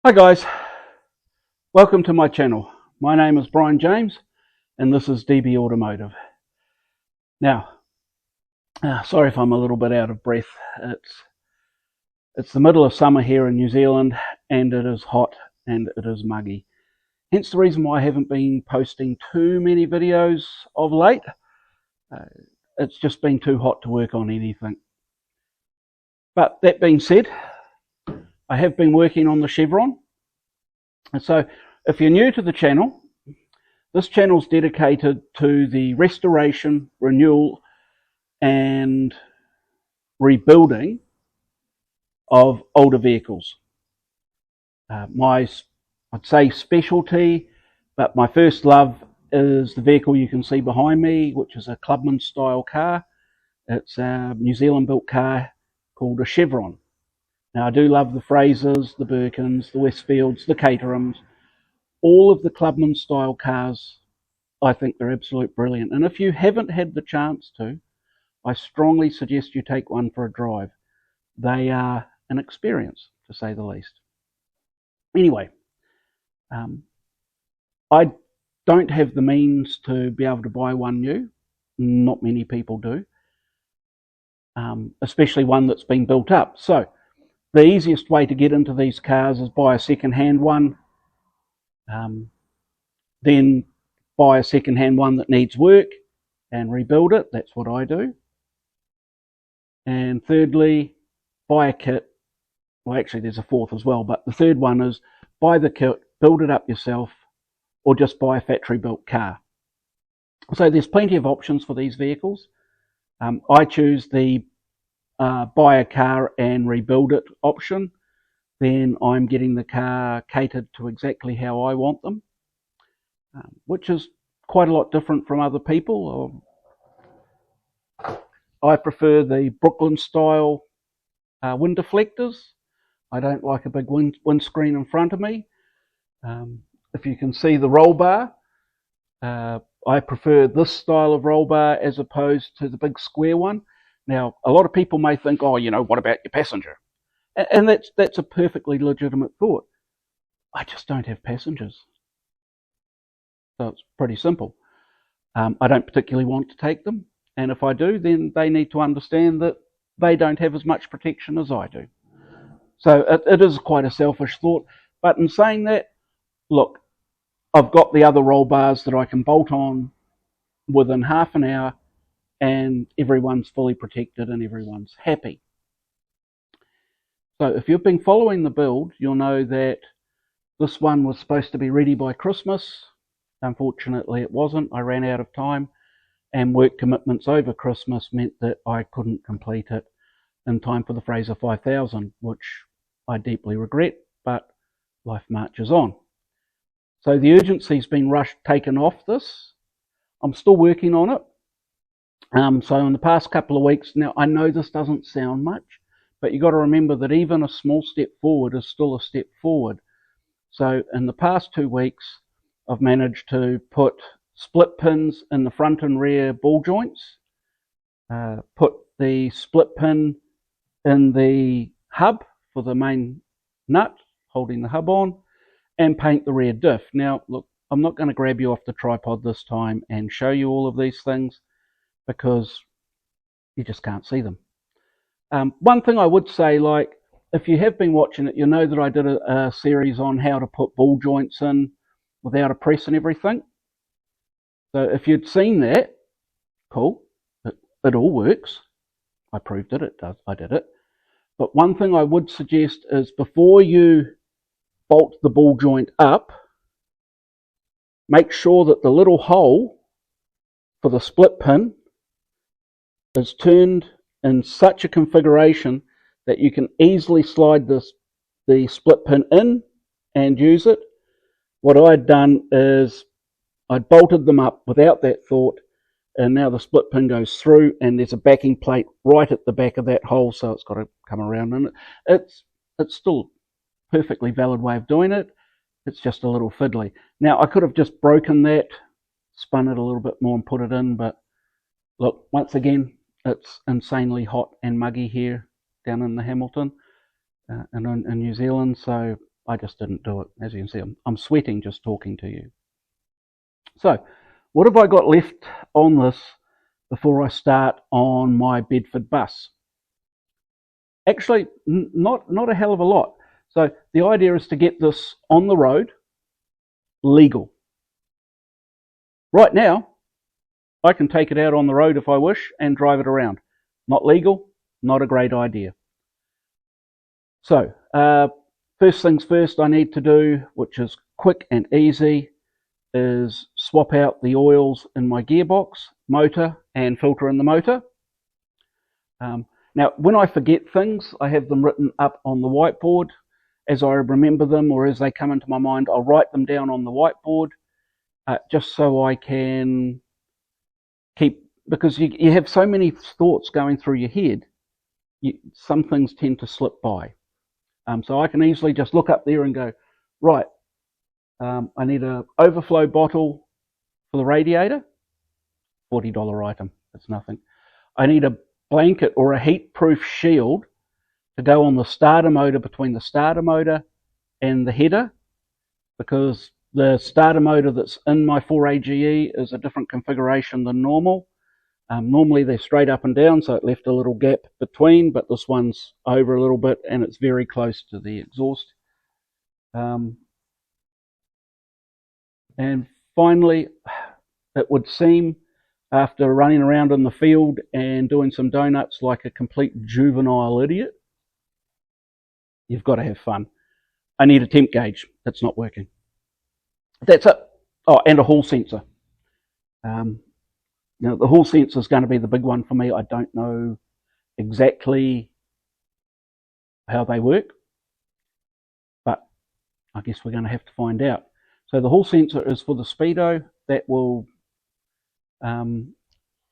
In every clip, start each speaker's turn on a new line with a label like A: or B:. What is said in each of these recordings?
A: Hi guys, welcome to my channel. My name is Brian James and this is DB Automotive. Now, sorry if I'm a little bit out of breath. It's the middle of summer here in New Zealand and it is hot and it is muggy. Hence the reason why I haven't been posting too many videos of late. It's just been too hot to work on anything. But that being said, I have been working on the Chevron. And so if you're new to the channel, this channel is dedicated to the restoration, renewal and rebuilding of older vehicles. I'd say specialty, but my first love is the vehicle you can see behind me, which is a Clubman style car. It's a New Zealand built car called a Chevron. Now I do love the Frasers, the Birkins, the Westfields, the Caterhams, all of the Clubman style cars. I think they're absolutely brilliant. And if you haven't had the chance to, I strongly suggest you take one for a drive. They are an experience, to say the least. Anyway, I don't have the means to be able to buy one new. Not many people do, especially one that's been built up. So the easiest way to get into these cars is buy a second-hand one, then buy a second-hand one that needs work and rebuild it. That's what I do. And thirdly, buy a kit. Well, actually there's a fourth as well, but the third one is buy the kit, build it up yourself, or just buy a factory-built car. So there's plenty of options for these vehicles. I choose the buy a car and rebuild it option. Then I'm getting the car catered to exactly how I want them, which is quite a lot different from other people. I prefer the Brooklyn style wind deflectors. I don't like a big windscreen in front of me. If you can see the roll bar, I prefer this style of roll bar as opposed to the big square one. Now, a lot of people may think, oh, what about your passenger? And that's a perfectly legitimate thought. I just don't have passengers. So it's pretty simple. I don't particularly want to take them. And if I do, then they need to understand that they don't have as much protection as I do. So it is quite a selfish thought. But in saying that, look, I've got the other roll bars that I can bolt on within half an hour and everyone's fully protected and everyone's happy. So if you've been following the build, you'll know that this one was supposed to be ready by Christmas. Unfortunately, it wasn't. I ran out of time, and work commitments over Christmas meant that I couldn't complete it in time for the Fraser 5000, which I deeply regret, but life marches on. So the urgency's been taken off this. I'm still working on it. So in the past couple of weeks, now I know this doesn't sound much, but you've got to remember that even a small step forward is still a step forward. So in the past 2 weeks, I've managed to put split pins in the front and rear ball joints, put the split pin in the hub for the main nut holding the hub on, and paint the rear diff. Now, look, I'm not going to grab you off the tripod this time and show you all of these things because you just can't see them. One thing I would say, like, if you have been watching it, you'll know that I did a series on how to put ball joints in without a press and everything. So if you'd seen that, cool, it all works. I proved it, it does, I did it. But one thing I would suggest is before you bolt the ball joint up, make sure that the little hole for the split pin is turned in such a configuration that you can easily slide the split pin in and use it. What I'd done is I'd bolted them up without that thought, and now the split pin goes through and there's a backing plate right at the back of that hole, so it's got to come around in it. It's still a perfectly valid way of doing it. It's just a little fiddly. Now I could have just broken that, spun it a little bit more and put it in, but look, once again, it's insanely hot and muggy here down in the Hamilton in New Zealand, so I just didn't do it. As you can see, I'm sweating just talking to you. So, what have I got left on this before I start on my Bedford bus? Actually, not a hell of a lot. So the idea is to get this on the road, legal. Right now, I can take it out on the road if I wish and drive it around. Not legal, not a great idea. So, first things first I need to do, which is quick and easy, is swap out the oils in my gearbox, motor, and filter in the motor. Now, when I forget things, I have them written up on the whiteboard. As I remember them or as they come into my mind, I'll write them down on the whiteboard just so I can keep, because you have so many thoughts going through your head, some things tend to slip by. So I can easily just look up there and go, right, I need an overflow bottle for the radiator, $40 item, that's nothing. I need a blanket or a heat-proof shield to go on the starter motor, between the starter motor and the header, because the starter motor that's in my 4AGE is a different configuration than normal. Normally they're straight up and down, so it left a little gap between, but this one's over a little bit and it's very close to the exhaust. And finally, it would seem, after running around in the field and doing some donuts like a complete juvenile idiot, you've got to have fun. I need a temp gauge. That's not working. That's it. Oh, and a hall sensor. The hall sensor is going to be the big one for me. I don't know exactly how they work, but I guess we're going to have to find out. So the hall sensor is for the speedo. That will, in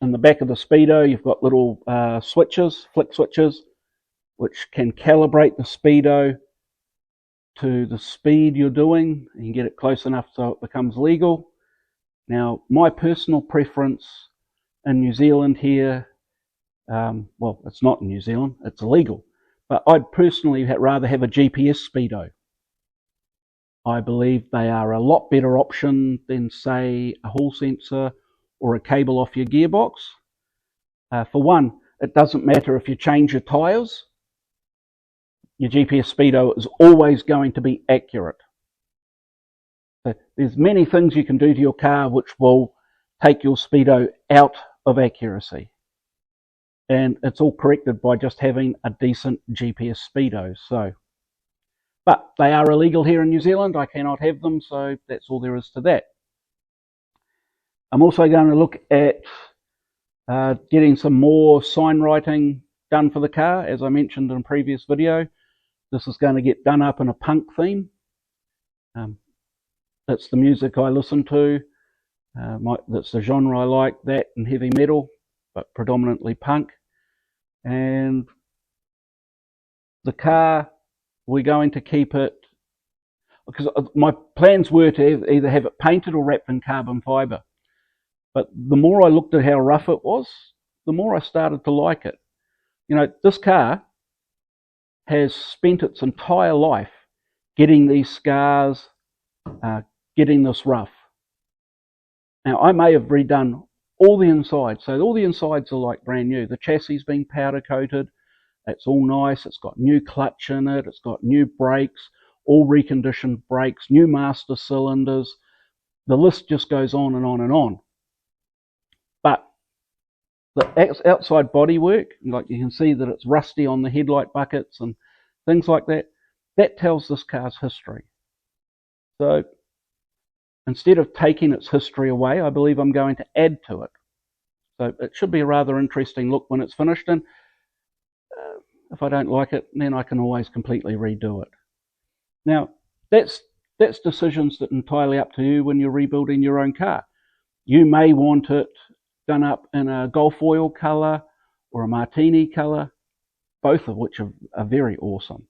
A: the back of the speedo, you've got little switches, flick switches, which can calibrate the speedo to the speed you're doing. You can get it close enough so it becomes legal. Now, my personal preference in New Zealand here, well, it's not in New Zealand, it's illegal, but I'd personally rather have a GPS speedo. I believe they are a lot better option than, say, a hall sensor or a cable off your gearbox. For one, it doesn't matter if you change your tyres, your GPS speedo is always going to be accurate. So there's many things you can do to your car which will take your speedo out of accuracy. And it's all corrected by just having a decent GPS speedo. But they are illegal here in New Zealand. I cannot have them, so that's all there is to that. I'm also going to look at getting some more sign writing done for the car. As I mentioned in a previous video, this is going to get done up in a punk theme. That's the music I listen to. That's the genre I like, that and heavy metal, but predominantly punk. And the car, we're going to keep it, because my plans were to either have it painted or wrapped in carbon fibre. But the more I looked at how rough it was, the more I started to like it. You know, this car has spent its entire life getting these scars, getting this rough. Now, I may have redone all the insides, so all the insides are like brand new. The chassis has been powder coated, it's all nice, it's got new clutch in it, it's got new brakes, all reconditioned brakes, new master cylinders. The list just goes on and on and on. But the outside bodywork, like you can see that it's rusty on the headlight buckets and things like that, that tells this car's history. So instead of taking its history away, I believe I'm going to add to it. So it should be a rather interesting look when it's finished, and if I don't like it, then I can always completely redo it. Now, that's decisions that are entirely up to you when you're rebuilding your own car. You may want it done up in a Gulf oil colour or a martini colour, both of which are very awesome.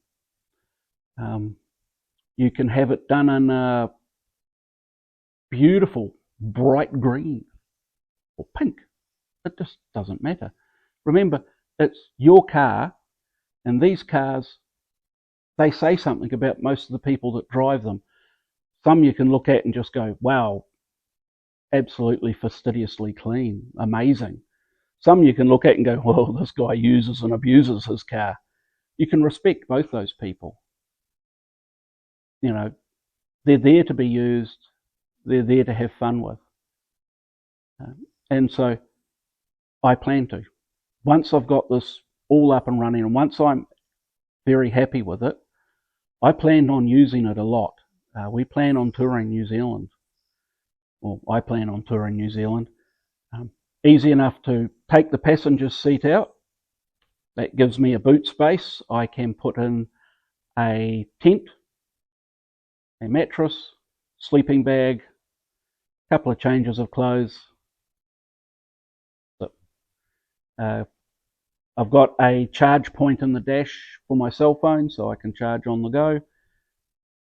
A: You can have it done in a beautiful bright green or pink. It just doesn't matter. Remember, it's your car, and these cars they say something about most of the people that drive them. Some you can look at and just go, wow, absolutely fastidiously clean, amazing. Some you can look at and go, well, this guy uses and abuses his car. You can respect both those people. You know, they're there to be used. They're there to have fun with. And so I plan to. Once I've got this all up and running, and once I'm very happy with it, I plan on using it a lot. We plan on touring New Zealand. Well, I plan on touring New Zealand. Easy enough to take the passenger seat out. That gives me a boot space. I can put in a tent, a mattress, sleeping bag, a couple of changes of clothes. I've got a charge point in the dash for my cell phone so I can charge on the go.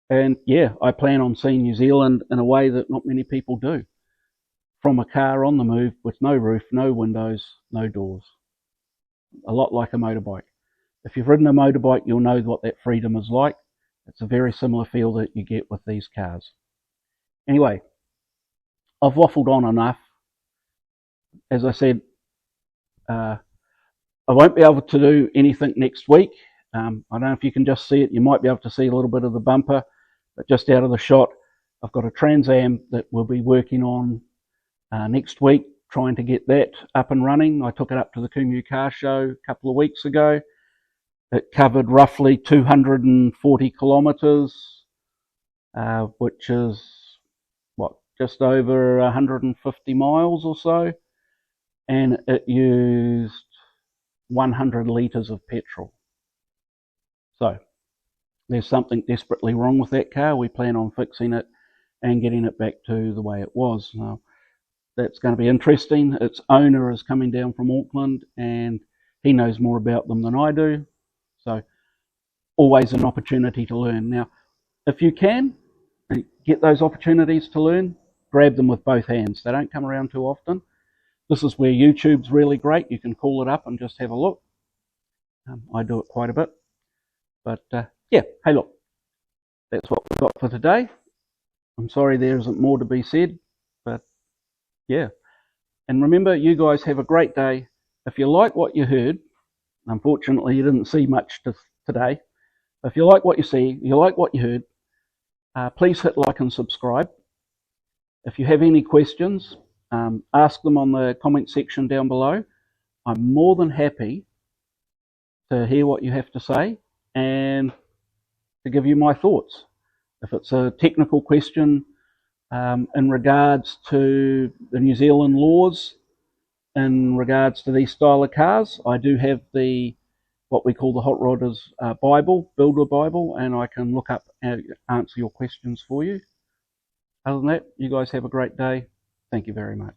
A: And yeah, I plan on seeing New Zealand in a way that not many people do. From a car on the move with no roof, no windows, no doors. A lot like a motorbike. If you've ridden a motorbike, you'll know what that freedom is like. It's a very similar feel that you get with these cars. Anyway, I've waffled on enough. As I said, I won't be able to do anything next week. I don't know if you can just see it. You might be able to see a little bit of the bumper, but just out of the shot, I've got a Trans Am that we'll be working on next week, trying to get that up and running. I took it up to the Kumu Car Show a couple of weeks ago. It covered roughly 240 kilometres, which is, just over 150 miles or so. And it used 100 litres of petrol. So there's something desperately wrong with that car. We plan on fixing it and getting it back to the way it was. Now, that's going to be interesting. Its owner is coming down from Auckland and he knows more about them than I do. So always an opportunity to learn. Now, if you can get those opportunities to learn, grab them with both hands. They don't come around too often. This is where YouTube's really great. You can call it up and just have a look. I do it quite a bit. But yeah, hey look, that's what we've got for today. I'm sorry there isn't more to be said, but yeah. And remember, you guys have a great day. If you like what you heard, unfortunately you didn't see much today. If you like what you see, you like what you heard, please hit like and subscribe. If you have any questions, ask them on the comment section down below. I'm more than happy to hear what you have to say and to give you my thoughts. If it's a technical question in regards to the New Zealand laws, in regards to these style of cars, I do have what we call the Hot Rodders Bible, Builder Bible, and I can look up and answer your questions for you. Other than that, you guys have a great day. Thank you very much.